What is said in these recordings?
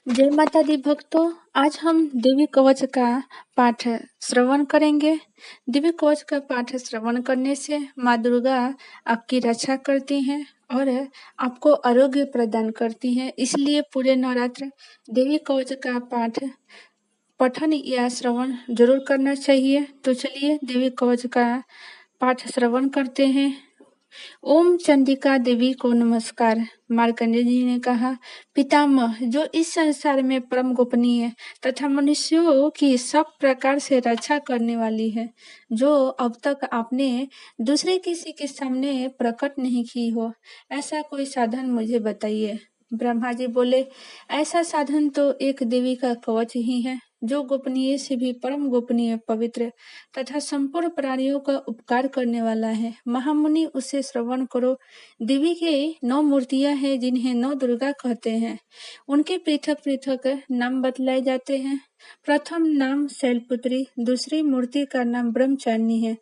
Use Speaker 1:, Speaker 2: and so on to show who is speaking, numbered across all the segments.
Speaker 1: जय माता दी भक्तों। आज हम देवी कवच का पाठ श्रवण करेंगे। देवी कवच का पाठ श्रवण करने से माँ दुर्गा आपकी रक्षा करती हैं और आपको आरोग्य प्रदान करती हैं। इसलिए पूरे नवरात्र देवी कवच का पाठ पठन या श्रवण जरूर करना चाहिए। तो चलिए देवी कवच का पाठ श्रवण करते हैं। ओम चंडिका देवी को नमस्कार। मार्कंडेय जी ने कहा, पितामह, जो इस संसार में परम गोपनीय तथा मनुष्यों की सब प्रकार से रक्षा करने वाली है, जो अब तक आपने दूसरे किसी के सामने प्रकट नहीं की हो, ऐसा कोई साधन मुझे बताइए। ब्रह्मा जी बोले, ऐसा साधन तो एक देवी का कवच ही है, जो गोपनीय से भी परम गोपनीय, पवित्र तथा संपूर्ण प्राणियों का उपकार करने वाला है। महामुनि, उसे श्रवण करो। देवी के 9 मूर्तियां हैं, जिन्हें 9 दुर्गा कहते हैं। उनके पृथक पृथक नाम बतलाए जाते हैं। प्रथम नाम शैलपुत्री, दूसरी मूर्ति का नाम ब्रह्मचारिणी है,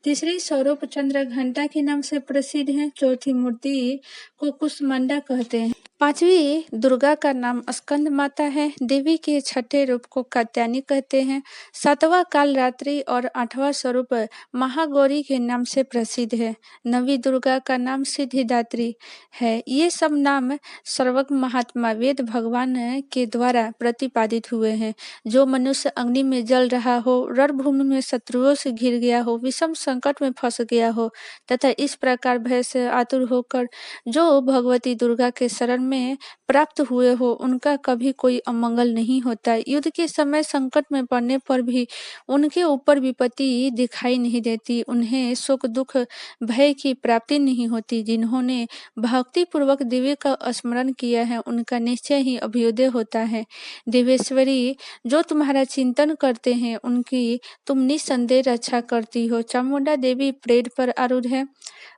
Speaker 1: तीसरी स्वरूप चंद्र घंटा के नाम से प्रसिद्ध है, चौथी मूर्ति को कुष्मांडा कहते हैं, पांचवी दुर्गा का नाम स्कंद माता है, देवी के छठे रूप को कात्यायनी कहते हैं, सातवां काल रात्रि और आठवां स्वरूप महागौरी के नाम से प्रसिद्ध है, नवी दुर्गा का नाम सिद्धिदात्री है। ये सब नाम सर्वज्ञ महात्मा वेद भगवान के द्वारा प्रतिपादित हुए हैं। जो मनुष्य अग्नि में जल रहा हो, रणभूमि में शत्रुओं से घिर गया हो, विषम संकट में फंस गया हो तथा इस प्रकार भय से आतुर होकर जो भगवती दुर्गा के शरण में प्राप्त हुए हो, उनका कभी कोई अमंगल नहीं होता। युद्ध के समय संकट में पड़ने पर भी उनके ऊपर विपत्ति दिखाई नहीं देती, उन्हें सुख दुख भय की प्राप्ति नहीं होती। जिन्होंने भक्ति पूर्वक देवी का स्मरण किया है, उनका निश्चय ही अभ्युदय होता है। देवेश्वरी, जो तुम्हारा चिंतन करते हैं, उनकी तुम निस्संदेह रक्षा करती हो। चामुंडा देवी पेड़ पर आरूढ़ है,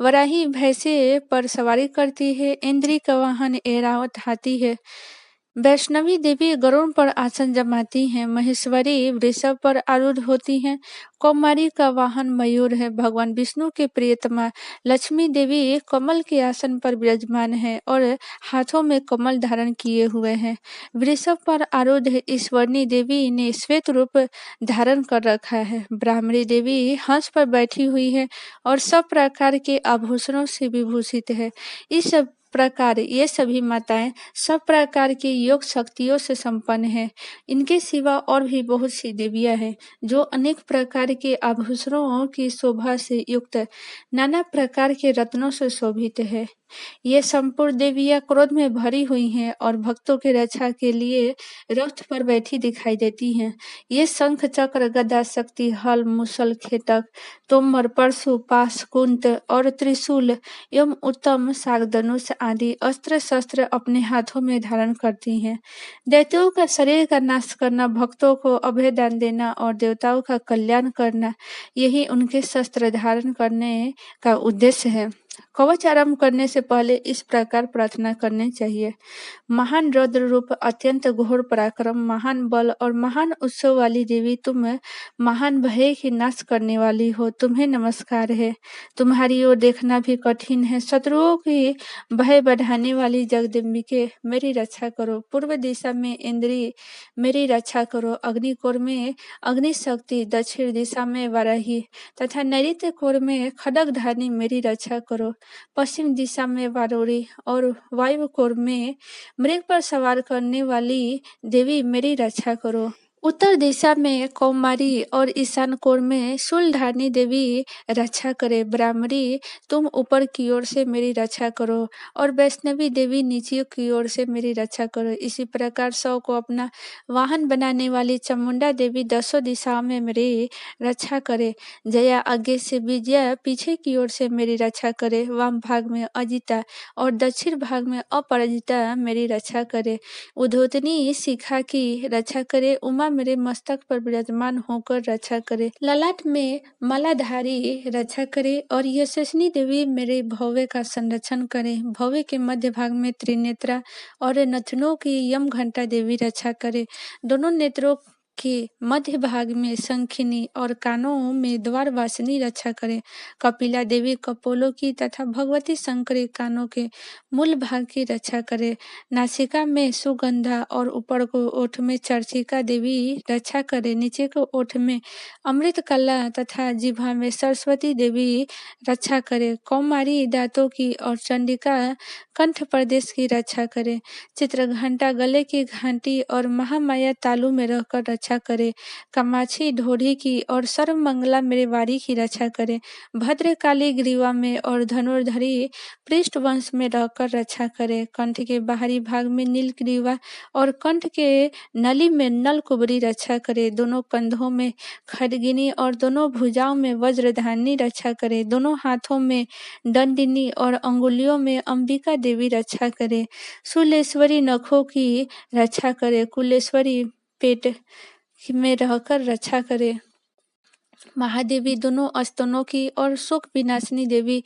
Speaker 1: वराही भैंसे पर सवारी करती है, इंद्री का वाहन ऐरावत हाथी है, वैष्णवी देवी गरुड़ पर आसन जमाती हैं, महेश्वरी वृषभ पर आरूढ़ होती हैं, कौमारी का वाहन मयूर है। भगवान विष्णु के प्रियतमा लक्ष्मी देवी कमल के आसन पर विराजमान है और हाथों में कमल धारण किए हुए हैं। वृषभ पर आरूढ़ ईश्वरनी देवी ने श्वेत रूप धारण कर रखा है। ब्राह्मणी देवी हंस पर बैठी हुई है और सब प्रकार के आभूषणों से विभूषित है। इस प्रकार ये सभी माताएं सब प्रकार की योग शक्तियों से संपन्न है। इनके सिवा और भी बहुत सी देवियां हैं, जो अनेक प्रकार के आभूषणों की शोभा से युक्त नाना प्रकार के रत्नों से शोभित है। ये संपूर्ण देवियां क्रोध में भरी हुई हैं और भक्तों की रक्षा के लिए रथ पर बैठी दिखाई देती हैं। ये शंख चक्र गदा शक्ति हल मुसल खेटक तोमर परशु पाश कुंत और त्रिशूल एवं उत्तम सागधनुष आदि अस्त्र शस्त्र अपने हाथों में धारण करती हैं। दैत्यों का शरीर का नाश करना, भक्तों को अभय दान देना और देवताओं का कल्याण करना, यही उनके शस्त्र धारण करने का उद्देश्य है। कवच आरंभ करने से पहले इस प्रकार प्रार्थना करनी चाहिए। महान रौद्र रूप, अत्यंत घोर पराक्रम, महान बल और महान उत्सव वाली देवी, तुम महान भय की नाश करने वाली हो, तुम्हें नमस्कार है। तुम्हारी ओर देखना भी कठिन है। शत्रुओं की भय बढ़ाने वाली जगदम्बिके, मेरी रक्षा करो। पूर्व दिशा में इंद्री, मेरी रक्षा करो। अग्निकोर में अग्नि शक्ति, दक्षिण दिशा में वाराही तथा नैऋत्य कोर में खड्गधारिणी, मेरी रक्षा करो। पश्चिम दिशा में वारुणी और वायु कोर में मृग पर सवार करने वाली देवी, मेरी रक्षा करो। उत्तर दिशा में कौमारी और ईशान कोर में शूलधारिणी देवी रक्षा करे। ब्राह्मणी, तुम ऊपर की ओर से मेरी रक्षा करो और वैष्णवी देवी नीचे की ओर से मेरी रक्षा करो। इसी प्रकार 100 को अपना वाहन बनाने वाली चामुंडा देवी 10 दिशाओं में मेरी रक्षा करे। जया आगे से, विजया पीछे की ओर से मेरी रक्षा करे। वाम भाग में अजिता और दक्षिण भाग में अपराजिता मेरी रक्षा करे। उद्योतनी शिखा की रक्षा करे। उमा मेरे मस्तक पर विराजमान होकर रक्षा करे। ललाट में मालाधारी रक्षा करे और यशस्विनी देवी मेरे भव्य का संरक्षण करे। भव्य के मध्य भाग में त्रिनेत्रा और नथनों की यम घंटा देवी रक्षा करे। दोनों नेत्रों के मध्य भाग में शंखिनी और कानों में द्वारवासिनी रक्षा करे। कपिला देवी कपोलों की तथा भगवती शंकरी कानों के मूल भाग की रक्षा करे। नासिका में सुगंधा और ऊपर को ओठ में चर्चिका देवी रक्षा करे। नीचे को ओठ में अमृत कला तथा जिह्वा में सरस्वती देवी रक्षा करे। कौमारी दांतों की और चंडिका कंठ प्रदेश की रक्षा करे। चित्रघंटा गले की घंटी और महामाया तालू में रहकर रक्षा करे। कामाक्षी ढोढ़ी की और सर्वमंगला मेरेवाड़ी की रक्षा करे। भद्रकाली ग्रीवा में और धनुर्धरी पृष्ठवंश में रहकर रक्षा करे। कंठ के बाहरी भाग में नील ग्रीवा और कंठ के नली में नल कुबरी रक्षा करे। दोनों कंधों में खड्गिनी और दोनों भुजाओं में वज्रधानी रक्षा करे। दोनों हाथों में दंडिनी और अंगुलियों में अंबिका देवी रक्षा करे। शूलेश्वरी नखों की रक्षा करे। कुलेश्वरी पेट में रहकर रक्षा करे। महादेवी दोनों स्तनों की और शोक विनाशिनी देवी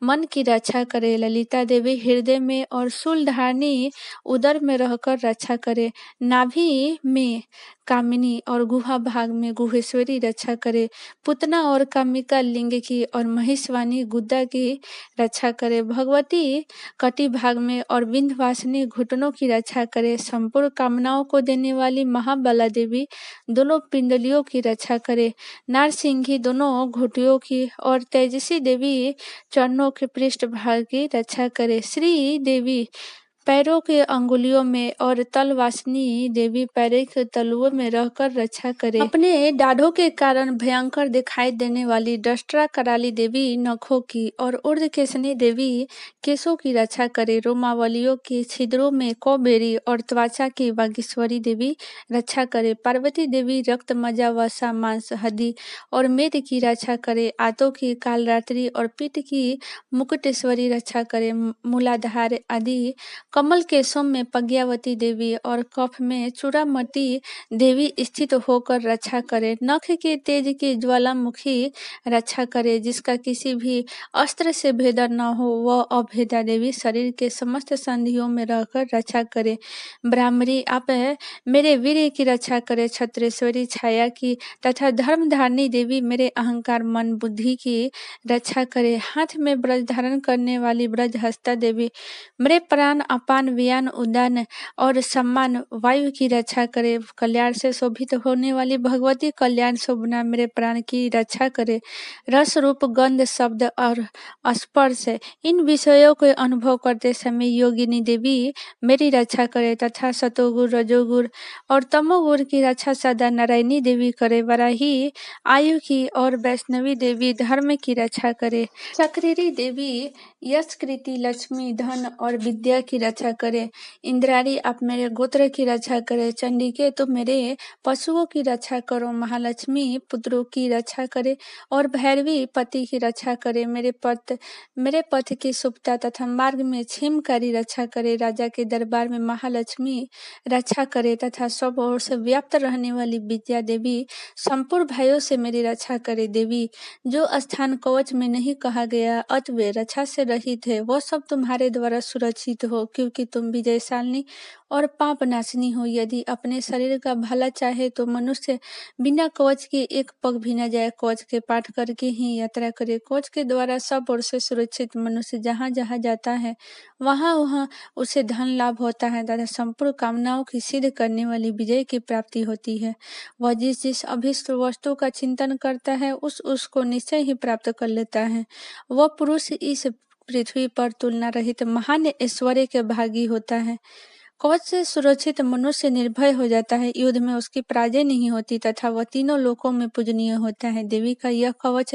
Speaker 1: मन की रक्षा करे। ललिता देवी हृदय में और शूलधारणी उदर में रहकर रक्षा करे। नाभि में कामिनी और गुहा भाग में गुहेश्वरी रक्षा करे। पुतना और कामिका लिंग की और महिषवानी गुद्दा की रक्षा करे। भगवती कटी भाग में और विंध्यवासिनी घुटनों की रक्षा करे। संपूर्ण कामनाओं को देने वाली महाबला देवी दोनों पिंडलियों की रक्षा करे। नारसिंही दोनों घुटियों की और तेजसी देवी चरणों के पृष्ठ भाग की रक्षा करे। श्री देवी पैरों के अंगुलियों में और तलवासिनी देवी पैरों के तलुओं में रहकर रक्षा करे। अपने दाढ़ों के कारण भयंकर दिखाई देने वाली दष्ट्रा कराली देवी नखों की और ऊर्ध्वकेशनी देवी केशों की रक्षा करे। रोमावलियों के छिद्रों में कौबेरी और त्वचा की बागेश्वरी देवी रक्षा करे। पार्वती देवी रक्त मज्जा वसा मांस हड्डी और मेद की रक्षा करे। आंतों की कालरात्रि और पीठ की मुकुटेश्वरी रक्षा करे। मूलाधार आदि कमल केशों में प्रज्ञावती देवी और कफ में चूड़ामती देवी स्थित होकर रक्षा करे। नख के तेज की ज्वालामुखी रक्षा करे। जिसका किसी भी अस्त्र से भेदन न हो वह अभेदा देवी शरीर के समस्त संधियों में रहकर रक्षा करे। ब्राह्मणी आप मेरे वीर्य की रक्षा करे। छत्रेश्वरी छाया की तथा धर्मधारिणी देवी मेरे अहंकार मन बुद्धि की रक्षा करे। हाथ में ब्रज धारण करने वाली ब्रजहस्ता देवी मेरे प्राण अपान व्यान उदान और सम्मान वायु की रक्षा करे। कल्याण से शोभित होने वाली भगवती कल्याण शोभना मेरे प्राण की रक्षा करे। रस रूप गंध शब्द और स्पर्श इन विषयों को अनुभव करते समय योगिनी देवी मेरी रक्षा करे तथा सतोगुण रजोगुण और तमोगुण की रक्षा सदा नारायणी देवी करे। वराही आयु की और वैष्णवी देवी धर्म की रक्षा करे। चक्रेरी देवी यश कृति लक्ष्मी धन और विद्या की रक्षा करे। इंद्राणी आप मेरे गोत्र की रक्षा करे। चंडिके तो मेरे पशुओं की रक्षा करो। महालक्ष्मी पुत्रों की रक्षा करे और भैरवी पति की रक्षा करे। मेरे पथ की शुभता तथा मार्ग में क्षेमकारी रक्षा करे। राजा के दरबार में महालक्ष्मी रक्षा करे तथा सब ओर से व्याप्त रहने वाली विद्या देवी संपूर्ण भयों से मेरी रक्षा करे। देवी जो स्थान कवच में नहीं कहा गया अतवे रक्षा से रहित है वह सब तुम्हारे द्वारा सुरक्षित हो, क्योंकि तुम विजयशालिनी और पाप नाशिनी हो। यदि अपने शरीर का भला चाहे तो मनुष्य बिना कवच के एक पग भी न जाए। कवच के पाठ करके ही यात्रा करे। कवच के द्वारा सब ओर से सुरक्षित मनुष्य जहाँ जहाँ जाता है वहाँ वहाँ उसे धन लाभ होता है तथा संपूर्ण कामनाओं की सिद्ध करने वाली विजय की प्राप्ति होती है। वह जिस जिस अभीष्ट वस्तु का चिंतन करता है उसको निश्चय ही प्राप्त कर लेता है। वह पुरुष इस पृथ्वी पर तुलना रहित महान ऐश्वर्य के भागी होता है। कवच से सुरक्षित मनुष्य निर्भय हो जाता है। युद्ध में उसकी पराजय नहीं होती तथा वह तीनों लोकों में पूजनीय होता है। देवी का यह कवच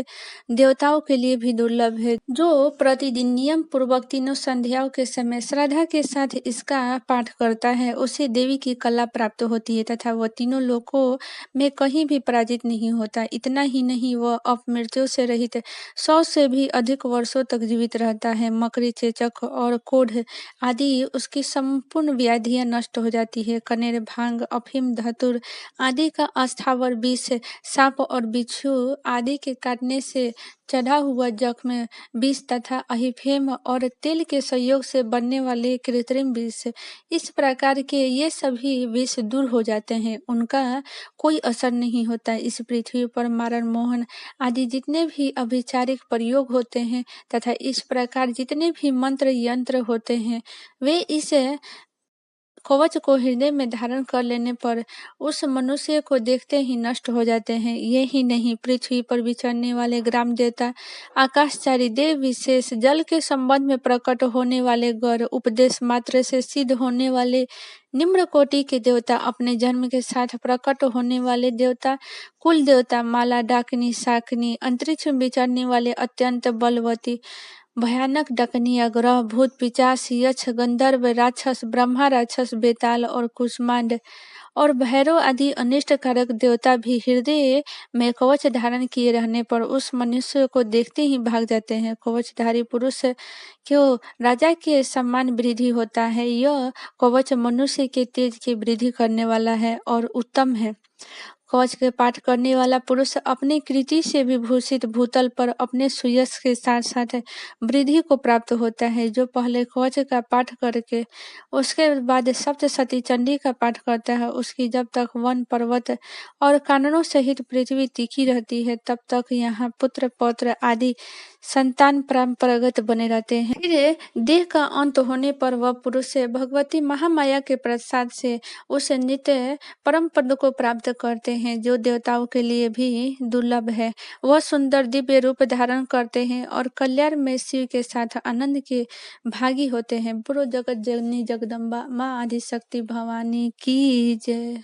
Speaker 1: देवताओं के लिए भी दुर्लभ है। जो प्रतिदिन नियम पूर्वक तीनों संध्याओं के समय श्रद्धा के साथ इसका पाठ करता है उसे देवी की कला प्राप्त होती है तथा वह तीनों लोकों में कहीं भी पराजित नहीं होता। इतना ही नहीं वह अपमृत्यु से रहित 100 से भी अधिक वर्षों तक जीवित रहता है। मकड़ी चेचक और कोढ़ आदि उसकी संपूर्ण व्याधि व्याधियां नष्ट हो जाती है। कनेर, भांग, अफीम, धतूर आदि का अस्थावर विष, सांप और बिच्छू आदि के काटने से चढ़ा हुआ जख्म, विष तथा अहिफेम और तेल के संयोग से बनने वाले कृत्रिम विष, इस प्रकार के ये सभी विष दूर हो जाते हैं, उनका कोई असर नहीं होता। इस पृथ्वी पर मारण, मोहन आदि जितने भी अभिचारिक प्रयोग होते हैं तथा इस प्रकार जितने भी मंत्र यंत्र होते हैं, वे इस कवच को हृदय में धारण कर लेने पर उस मनुष्य को देखते ही नष्ट हो जाते हैं। ये ही नहीं, पृथ्वी पर विचरने वाले ग्राम देवता, आकाशचारी देव विशेष, जल के संबंध में प्रकट होने वाले गौर, उपदेश मात्र से सिद्ध होने वाले निम्न कोटि के देवता, अपने जन्म के साथ प्रकट होने वाले देवता, कुल देवता, माला, डाकिनी, शाकिनी, अंतरिक्ष में विचरने वाले अत्यंत बलवती भयानक डकनिया, ग्रह, भूत, पिशाच, यक्ष, गंधर्व, राक्षस, ब्रह्मा राक्षस, बेताल और कुष्मांड और भैरव आदि अनिष्ट कारक देवता भी हृदय में कवच धारण किए रहने पर उस मनुष्य को देखते ही भाग जाते हैं। कवचधारी पुरुष क्यों राजा के सम्मान वृद्धि होता है। यह कवच मनुष्य के तेज की वृद्धि करने वाला है और उत्तम है। कवच के पाठ करने वाला पुरुष अपनी कृति से विभूषित भूतल पर अपने सुयश के साथ साथ वृद्धि को प्राप्त होता है। जो पहले कवच का पाठ करके उसके बाद सप्तशती चंडी का पाठ करता है, उसकी जब तक वन पर्वत और काननों सहित पृथ्वी तीखी रहती है, तब तक यहाँ पुत्र पौत्र आदि संतान परंपरागत बने रहते हैं। फिर देह का अंत होने पर वह पुरुष भगवती महामाया के प्रसाद से उस नित्य परम पद को प्राप्त करते हैं, जो देवताओं के लिए भी दुर्लभ है। वह सुंदर दिव्य रूप धारण करते हैं और कल्याण में शिव के साथ आनंद के भागी होते हैं। पूर्व जगत जननी जगदम्बा माँ आदिशक्ति भवानी की जय।